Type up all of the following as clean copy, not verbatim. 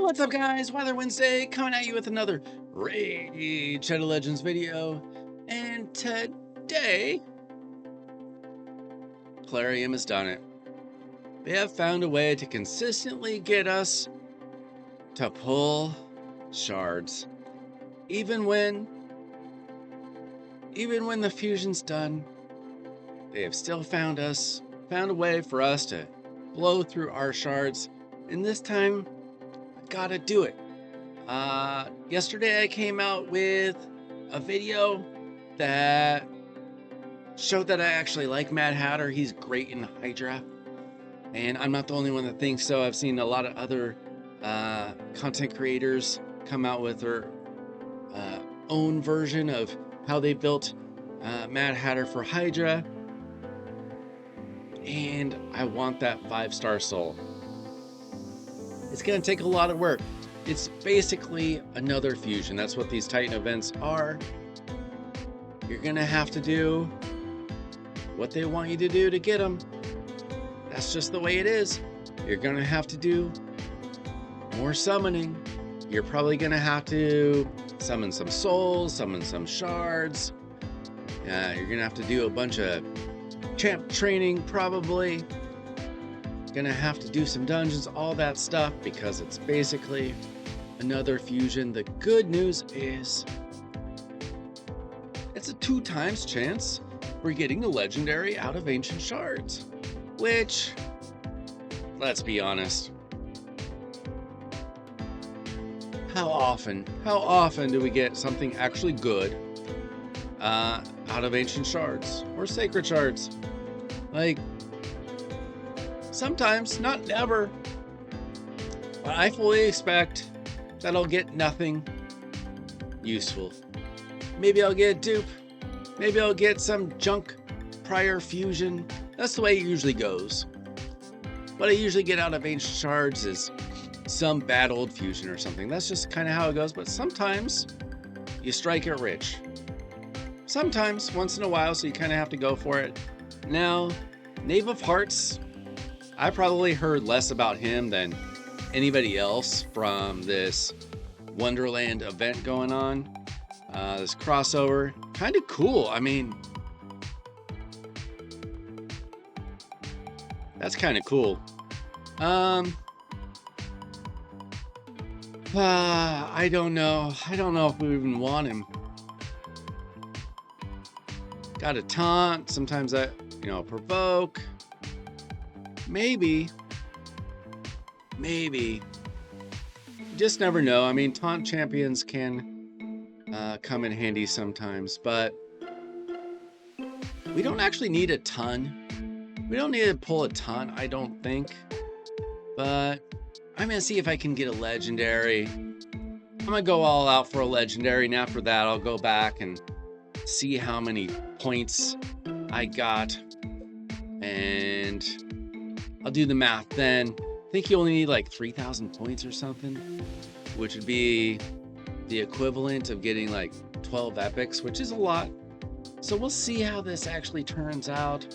What's up, guys? Wyler Wednesday coming at you with another Raid Shadow Legends video. And today, Clarium has done it. They have found a way to consistently get us to pull shards. Even when the fusion's done, they have still found a way for us to blow through our shards. And this time, gotta do it. Yesterday I came out with a video that showed that I actually like Mad Hatter. He's great in Hydra, and I'm not the only one that thinks so. I've seen a lot of other content creators come out with their own version of how they built Mad Hatter for Hydra, and I want that 5-star soul. It's going to take a lot of work. It's basically another fusion. That's what these Titan events are. You're going to have to do what they want you to do to get them. That's just the way it is. You're going to have to do more summoning. You're probably going to have to summon some souls, summon some shards. You're going to have to do a bunch of champ training probably. Gonna have to do some dungeons, all that stuff, because it's basically another fusion. The good news is it's a 2x chance we're getting the legendary out of ancient shards, which, let's be honest, how often do we get something actually good out of ancient shards or sacred shards? Like, sometimes, not never. But I fully expect that I'll get nothing useful. Maybe I'll get a dupe. Maybe I'll get some junk prior fusion. That's the way it usually goes. What I usually get out of ancient shards is some bad old fusion or something. That's just kind of how it goes. But sometimes you strike it rich. Sometimes, once in a while, so you kind of have to go for it. Now, Knave of Hearts, I probably heard less about him than anybody else from this Wonderland event going on. This crossover, kind of cool. I mean, that's kind of cool. I don't know. I don't know if we even want him. Got a taunt. Sometimes that, provoke. Maybe. You just never know. I mean, taunt champions can come in handy sometimes, but we don't actually need a ton. We don't need to pull a ton, I don't think. But I'm going to see if I can get a legendary. I'm going to go all out for a legendary, and after that, I'll go back and see how many points I got. And I'll do the math then. I think you only need like 3,000 points or something, which would be the equivalent of getting like 12 epics, which is a lot. So we'll see how this actually turns out.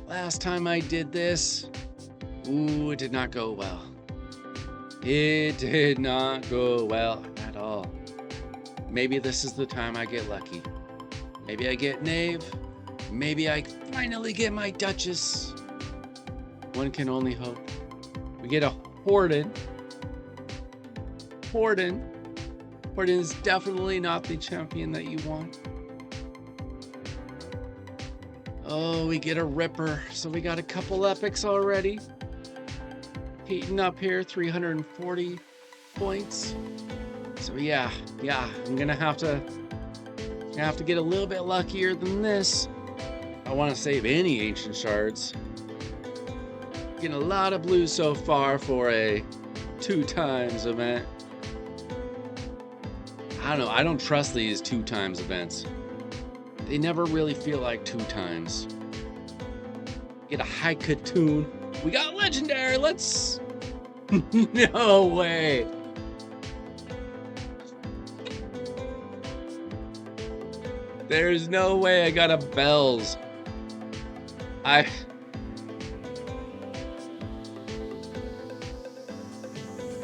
Last time I did this, it did not go well. It did not go well at all. Maybe this is the time I get lucky. Maybe I get Knave. Maybe I finally get my Duchess. One can only hope. We get a Horden. Horden is definitely not the champion that you want. Oh, we get a Ripper. So we got a couple epics already. Heating up here, 340 points. So yeah, I'm gonna have to get a little bit luckier than this. I want to save any ancient shards. Getting a lot of blues so far for a 2x event. I don't know. I don't trust these 2x events. They never really feel like 2x. Get a high Katoon. We got legendary. Let's. No way. There's no way I got a Bells.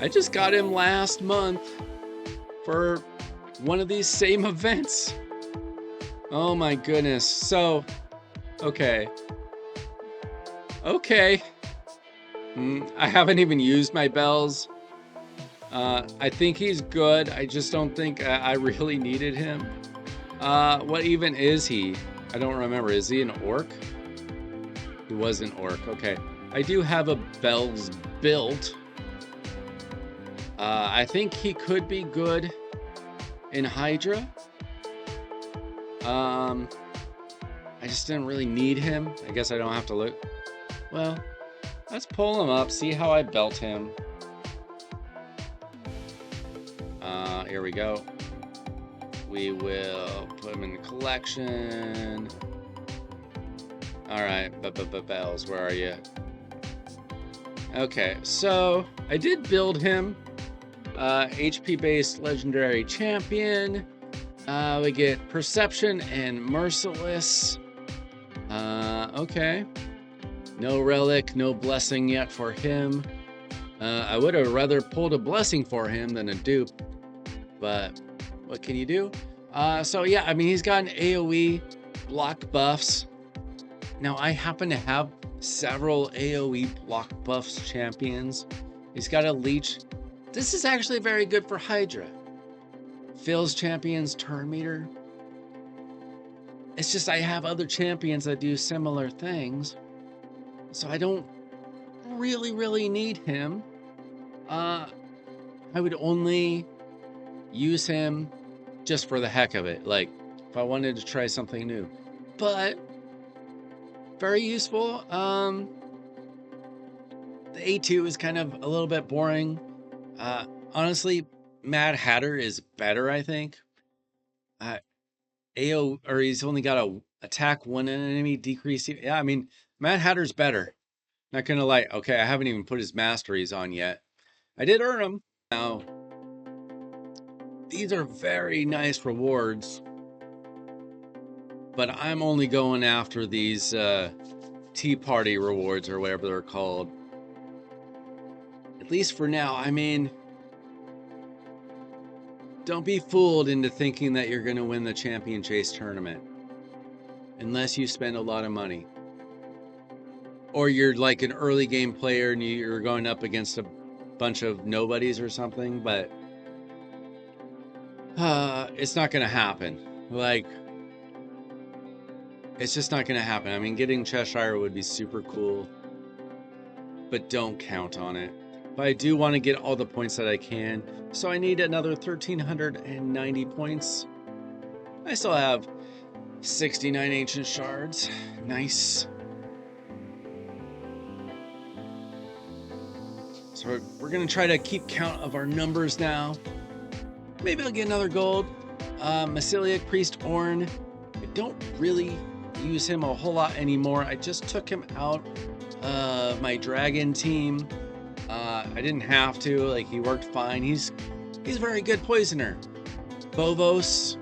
I just got him last month for one of these same events. Oh my goodness. So, okay. I haven't even used my bells. I think he's good. I just don't think I really needed him. What even is he? I don't remember. Is he an orc? He was an orc. Okay. I do have a bells built. I think he could be good in Hydra. I just didn't really need him. I guess I don't have to look. Well, let's pull him up, see how I belt him. Here we go. We will put him in the collection. All right, bells, where are you? Okay, so I did build him. HP based legendary champion. We get perception and merciless. Okay. No relic, no blessing yet for him. I would have rather pulled a blessing for him than a dupe, but what can you do? So yeah, I mean, he's got an AoE block buffs. Now I happen to have several AoE block buffs champions. He's got a leech. This is actually very good for Hydra. Fills champions turn meter. It's just I have other champions that do similar things, so I don't really need him. I would only use him just for the heck of it, like if I wanted to try something new. But very useful. The A2 is kind of a little bit boring. Honestly, Mad Hatter is better, I think. He's only got a attack one enemy, decrease. Yeah, I mean, Mad Hatter's better. Not gonna lie. Okay, I haven't even put his masteries on yet. I did earn them. Now, these are very nice rewards, but I'm only going after these Tea Party rewards or whatever they're called. At least for now. I mean, don't be fooled into thinking that you're going to win the Champion Chase tournament unless you spend a lot of money. Or you're like an early game player and you're going up against a bunch of nobodies or something, but it's not going to happen. Like, it's just not going to happen. I mean, getting Cheshire would be super cool, but don't count on it. But I do want to get all the points that I can, so I need another 1,390 points. I still have 69 ancient shards. Nice. So we're going to try to keep count of our numbers now. Maybe I'll get another gold. Mycelic Priest Orn. I don't really use him a whole lot anymore. I just took him out of my dragon team. I didn't have to. Like, he worked fine. He's a very good poisoner. Bovos.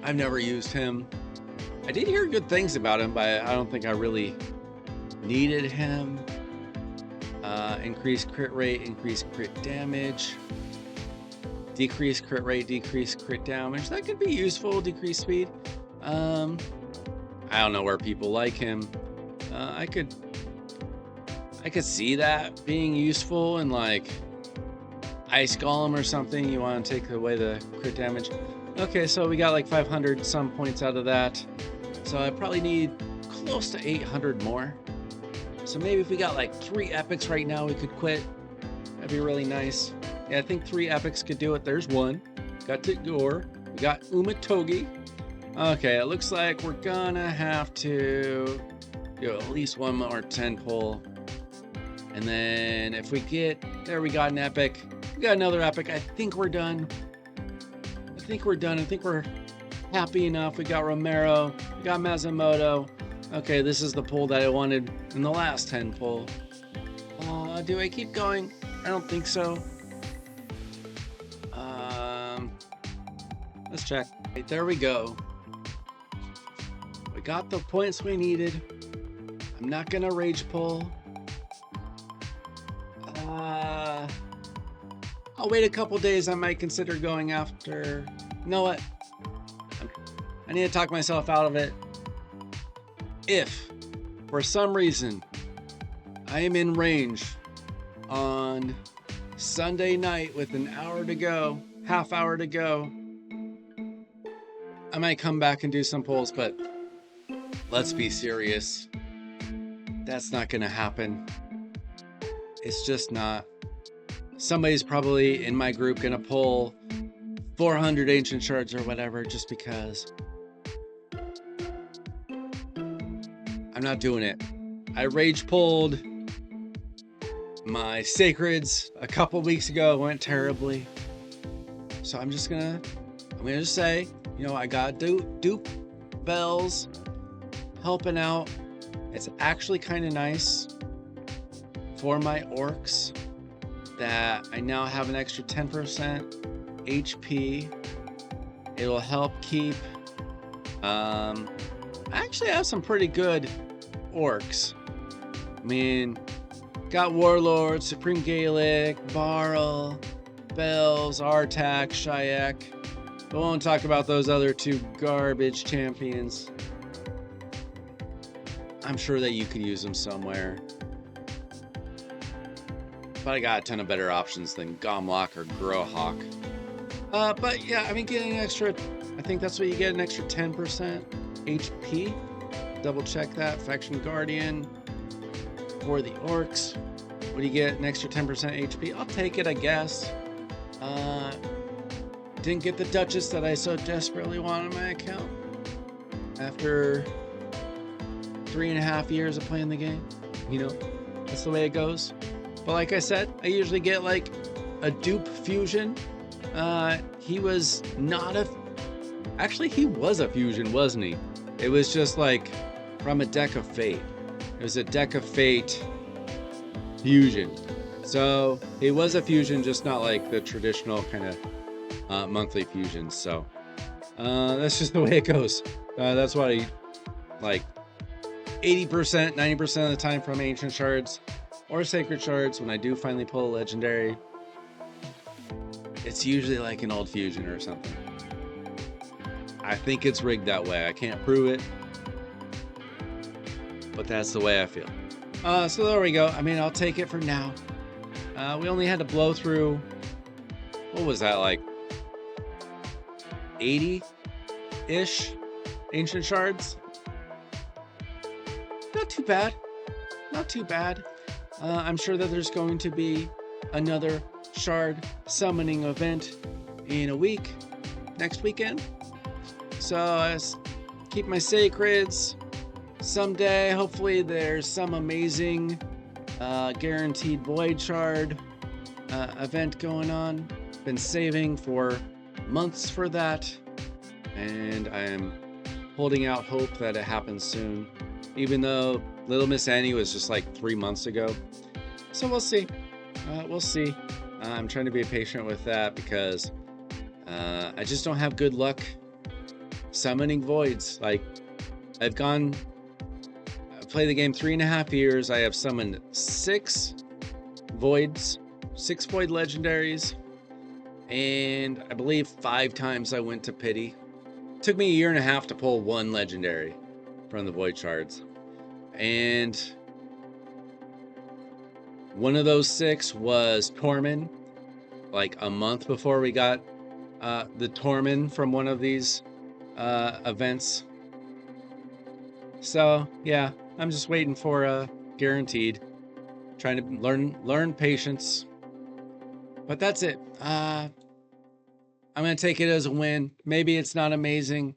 I've never used him. I did hear good things about him, but I don't think I really needed him. Increased crit rate, increased crit damage. Decreased crit rate, decreased crit damage. That could be useful. Decreased speed. I don't know where people like him. I could see that being useful in like Ice Golem or something. You want to take away the crit damage. Okay, so we got like 500 some points out of that. So I probably need close to 800 more. So maybe if we got like 3 epics right now, we could quit. That'd be really nice. Yeah, I think 3 epics could do it. There's one. Got Tigor. We got Umatogi. Okay, it looks like we're gonna have to do at least one more 10 pull. And then if we get, there we got an epic. We got another epic. I think we're done. I think we're happy enough. We got Romero. We got Masamoto. Okay, this is the pull that I wanted in the last 10 pull. Do I keep going? I don't think so. Let's check. Right, there we go. We got the points we needed. I'm not gonna rage pull. I'll wait a couple days. I might consider going after. You know what? I need to talk myself out of it. If, for some reason, I am in range on Sunday night with an hour to go, half hour to go, I might come back and do some pulls, but let's be serious. That's not going to happen. It's just not. Somebody's probably in my group going to pull 400 ancient shards or whatever just because. I'm not doing it. I rage pulled my sacreds a couple weeks ago. It went terribly. So I'm gonna just say, you know, I got dupe bells helping out. It's actually kind of nice for my orcs that I now have an extra 10% HP. It'll help keep. I actually have some pretty good orcs. I mean, got Warlord, Supreme Gaelic, Barl, Bells, Artak, Shayak. I won't talk about those other two garbage champions. I'm sure that you could use them somewhere. But I got a ton of better options than Gomlock or Growhawk. But yeah, I mean, getting an extra, I think that's what you get, an extra 10% HP. Double check that. Faction Guardian for the orcs. What do you get? An extra 10% HP. I'll take it, I guess. Didn't get the Duchess that I so desperately want on my account after 3.5 years of playing the game. You know, that's the way it goes. But like I said, I usually get like a dupe fusion. He was not a... Actually, he was a fusion, wasn't he? It was just like from a deck of fate. It was a deck of fate fusion. So it was a fusion, just not like the traditional kind of monthly fusions. So that's just the way it goes. That's why I like 80%, 90% of the time from ancient shards or sacred shards. When I do finally pull a legendary, it's usually like an old fusion or something. I think it's rigged that way. I can't prove it, but that's the way I feel. So there we go. I mean, I'll take it for now. We only had to blow through, what was that, like 80-ish ancient shards? Not too bad. Not too bad. I'm sure that there's going to be another shard summoning event in a week, next weekend. So I keep my sacreds. Someday, hopefully, there's some amazing guaranteed void shard event going on. Been saving for months for that, and I am holding out hope that it happens soon, even though Little Miss Annie was just like 3 months ago. So we'll see. We'll see. I'm trying to be patient with that because I just don't have good luck summoning voids. Like, I've played the game 3.5 years. I have summoned 6 voids, 6 void legendaries, and I believe 5 times I went to pity. It took me 1.5 years to pull 1 legendary from the void shards, and one of those 6 was Tormund, like a month before we got the Tormund from one of these events. So yeah, I'm just waiting for a guaranteed. Trying to learn patience. But that's it. I'm gonna take it as a win. Maybe it's not amazing,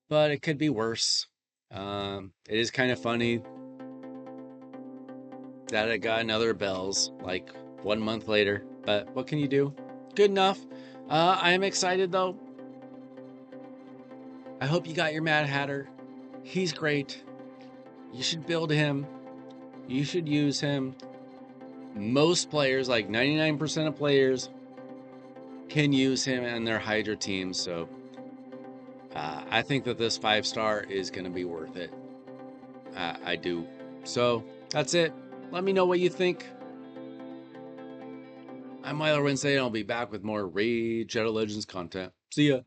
but it could be worse. It is kind of funny that I got another bells like 1 month later. But what can you do? Good enough. I am excited though. I hope you got your Mad Hatter. He's great. You should build him. You should use him. Most players, like 99% of players, can use him in their Hydra teams. So I think that this 5-star is going to be worth it. I do. So that's it. Let me know what you think. I'm Wyler Wednesday, and I'll be back with more Raid Shadow Legends content. See ya.